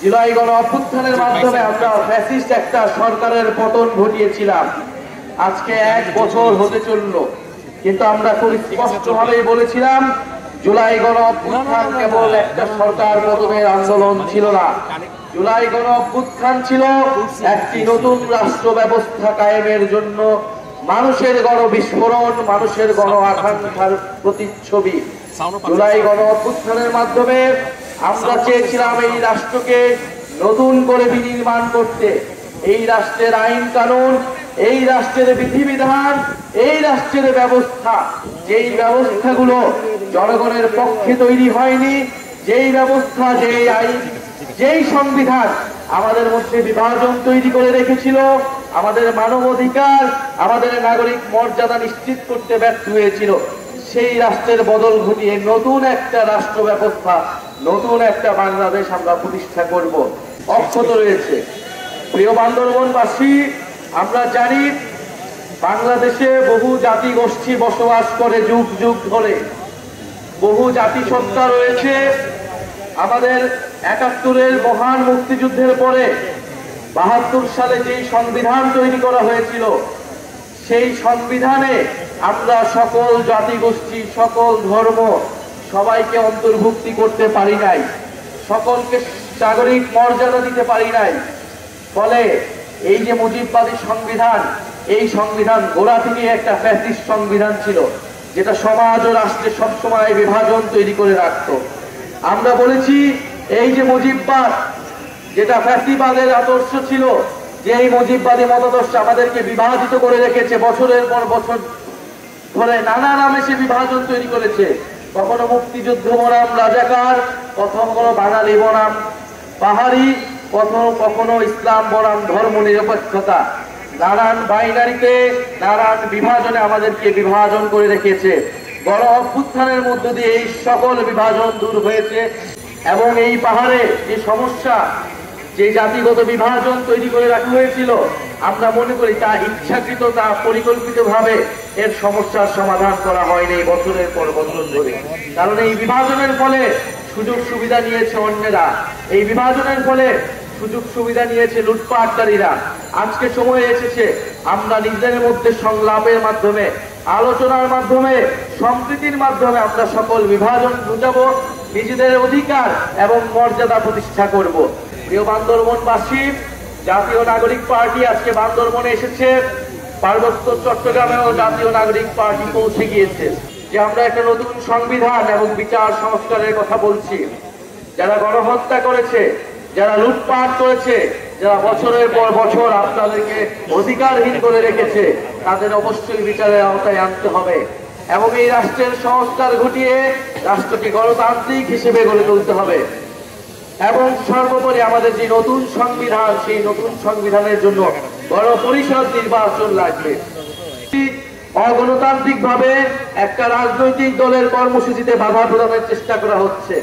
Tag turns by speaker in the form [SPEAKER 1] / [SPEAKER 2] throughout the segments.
[SPEAKER 1] জুলাই গণ অভ্যুত্থানের মাধ্যমে আমরা ফ্যাসিস্ট একটা সরকারের পতন ঘটিয়েছিলাম। আজকে 1 বছর হতে চললো, কিন্তু আমরা খুব স্পষ্টভাবেই বলেছিলাম জুলাই গণ অভ্যুত্থান কেবল একটা সরকার পতনের আন্দোলন ছিল না। জুলাই গণ অভ্যুত্থান ছিল একটি নতুন রাষ্ট্র ব্যবস্থা কায়েমের জন্য মানুষের গণ বিস্ফোরণ, মানুষের গণ আকাঙ্ক্ষার প্রতিচ্ছবি। জুলাই গণ অভ্যুত্থানের মাধ্যমে আমরা চেয়েছিলাম এই রাষ্ট্রকে নতুন করে বিনির্মাণ করতে। এই রাষ্ট্রের আইন কানুন, এই রাষ্ট্রের বিধিবিধান, এই রাষ্ট্রের ব্যবস্থা, যেই ব্যবস্থাগুলো জনগণের পক্ষে তৈরি হয়নি, যেই ব্যবস্থা, যেই আইন, যেই সংবিধান আমাদের মধ্যে বিভাজন তৈরি করে রেখেছিল, আমাদের মানবাধিকার, আমাদের নাগরিক মর্যাদা নিশ্চিত করতে ব্যর্থ হয়েছিল, সেই রাষ্ট্রের বদল ঘটিয়ে নতুন একটা রাষ্ট্র ব্যবস্থা, নতুন একটা বাংলাদেশ আমরা প্রতিষ্ঠা করব, অক্ষত রয়েছে। প্রিয় বান্দরবনবাসী, আমরা জানি বাংলাদেশে বহু জাতি গোষ্ঠী বসবাস করে যুগ যুগ ধরে, বহু জাতিসত্তা রয়েছে। আমাদের ৭১-এর মহান মুক্তিযুদ্ধের পরে ৭২ সালে যেই সংবিধান তৈরি করা হয়েছিল, সেই সংবিধানে আমরা সকল জাতিগোষ্ঠী, সকল ধর্ম, সবাইকে অন্তর্ভুক্তি করতে পারি নাই, সকলকে নাগরিক মর্যাদা দিতে পারি নাই। ফলে এই যে মুজিববাদী সংবিধান, এই সংবিধান গোড়া থেকে একটা ফ্যাসিস্ট সংবিধান ছিল, যেটা সমাজ ও রাষ্ট্রে সবসময় বিভাজন তৈরি করে রাখত। আমরা বলেছি এই যে মুজিববাদ, যেটা ফ্যাসিবাদের আদর্শ ছিল, যে এই মুজিববাদী মতাদর্শ আমাদেরকে বিভাজিত করে রেখেছে, বছরের পর বছর ধরে নানা নামে সে বিভাজন তৈরি করেছে। কখনো মুক্তিযুদ্ধ বনাম রাজাকার, কখনো বাঙালি বনাম পাহাড়ি, কখনো ইসলাম বনাম ধর্ম নিরপেক্ষতা, নানান বাইনারিতে, নানান বিভাজনে আমাদেরকে বিভাজন করে রেখেছে। গণ অভ্যুত্থানের মধ্য দিয়ে এই সকল বিভাজন দূর হয়েছে এবং এই পাহাড়ে যে সমস্যা, যে জাতিগত বিভাজন তৈরি করে রাখা হয়েছিল, আমরা মনে করি তা ইচ্ছাকৃত, তা পরিকল্পিতভাবে এর সমস্যার সমাধান করা হয়নি বছরের পর বছর ধরে। কারণ এই বিভাজনের ফলে সুযোগ সুবিধা নিয়েছে অন্যেরা, এই বিভাজনের ফলে সুযোগ সুবিধা নিয়েছে লুটপাটকারীরা। আজকে সময় এসেছে আমরা নিজেদের মধ্যে সংলাপের মাধ্যমে, আলোচনার মাধ্যমে, সম্প্রীতির মাধ্যমে আমরা সকল বিভাজন ঘুচাবো, নিজেদের অধিকার এবং মর্যাদা প্রতিষ্ঠা করব। প্রিয় বান্দরবনবাসী, জাতীয় নাগরিক পার্টি আজকে বান্দরবনে এসেছে, পার্বত্য চট্টগ্রামেও জাতীয় নাগরিক পার্টি পৌঁছে গিয়েছে। যে আমরা একটা নতুন সংবিধান এবং বিচার সংস্কারের কথা বলছি। যারা গণহত্যা করেছে, যারা লুটপাট করেছে, যারা বছরের পর বছর আপনাদেরকে অধিকারহীন করে রেখেছে, তাদের অবশ্যই বিচারের আওতায় আনতে হবে এবং এই রাষ্ট্রের সংস্কার ঘটিয়ে রাষ্ট্রকে গণতান্ত্রিক হিসেবে গড়ে তুলতে হবে। এবং সর্বোপরি আমাদের যে নতুন সংবিধান, সেই নতুন সংবিধানের জন্য গণপরিষদ নির্বাচন লাগবে। অগণতান্ত্রিক ভাবে একটা রাজনৈতিক দলের কর্মসূচিতে বাধা প্রদানের চেষ্টা করা হচ্ছে,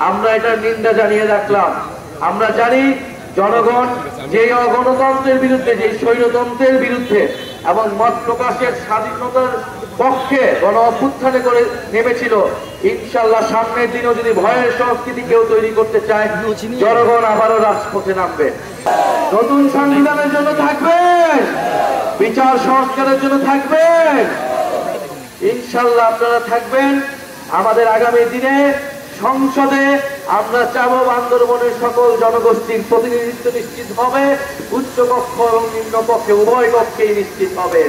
[SPEAKER 1] আমরা এটার নিন্দা জানিয়ে রাখলাম। আমরা জানি জনগণ যে অগণতন্ত্রের বিরুদ্ধে, যে স্বৈরতন্ত্রের বিরুদ্ধে এবং মত প্রকাশের স্বাধীনতার পক্ষে গণ অভ্যুত্থানে করে নেমেছিল, ইনশাল্লাহ সামনের দিনেও যদি ভয়ের সংস্কৃতি কেউ তৈরি করতে চায়, জনগণ আবারও রাজপথে নামবে। নতুন সংবিধানের জন্য থাকবেন, বিচার সংস্কারের জন্য থাকবেন, ইনশাল্লাহ আপনারা থাকবেন। আমাদের আগামী দিনে সংসদে আমরা চাবো বান্দরবনের সকল জনগোষ্ঠীর প্রতিনিধিত্ব নিশ্চিত হবে, উচ্চ কক্ষ এবং নিম্ন কক্ষে উভয় কক্ষেই নিশ্চিত হবে।